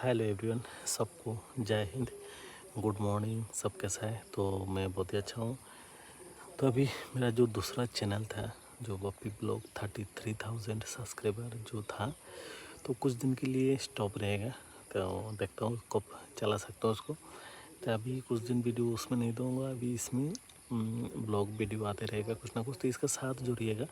Hello everyone, सबको जय Hind. Good morning, सब कैसा है? तो मैं बहुत ही अच्छा हूँ। तो अभी मेरा जो दूसरा चैनल था, जो बप्पी ब्लॉग 33,000 सब्सक्राइबर जो था, तो कुछ दिन के लिए स्टॉप रहेगा। तो देखता हूँ कब चला सकता हूँ उसको। तो अभी कुछ दिन वीडियो उसमें नहीं दूँगा, अभी इसमें ब्लॉग वीडियो आते रहेगा कुछ ना कुछ। तो इसका साथ जुड़िएगा,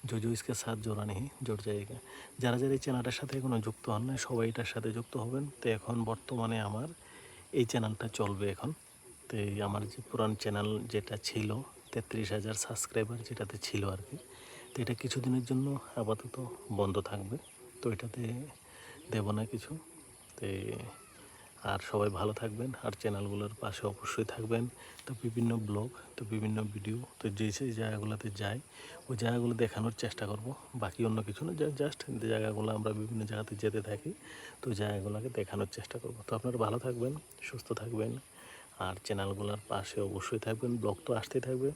जो इसके সাথ জোড়া নেই জুড় জায়গা। যারা যারা এই চ্যানেলটার সাথে এখনও যুক্ত হন না, সবাই এটার সাথে যুক্ত হবেন। তো এখন বর্তমানে আমার এই চ্যানেলটা চলবে এখন। তো এই আমার যে পুরান চ্যানেল যেটা ছিল 33,000 সাবস্ক্রাইবার যেটাতে ছিল আর কি, তো এটা কিছুদিনের জন্য আপাতত বন্ধ থাকবে। তো এটাতে দেব না কিছু। তো আর সবাই ভালো থাকবেন, আর চ্যানেলগুলোর পাশে অবশ্যই থাকবেন। তো বিভিন্ন ব্লগ, তো বিভিন্ন ভিডিও, তো যে জায়গাগুলোতে যাই ওই জায়গাগুলো দেখানোর চেষ্টা করব। বাকি অন্য কিছু না, জাস্ট জায়গাগুলো আমরা বিভিন্ন জায়গাতে যেতে থাকি, তো জায়গাগুলোকে দেখানোর চেষ্টা করব। তো আপনারা ভালো থাকবেন, সুস্থ থাকবেন, আর চ্যানেলগুলোর পাশে অবশ্যই থাকবেন। ব্লগ তো আসতেই থাকবে,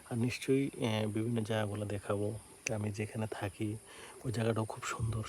আর নিশ্চয়ই বিভিন্ন জায়গাগুলো দেখাবো। আমি যেখানে থাকি ওই জায়গাটাও খুব সুন্দর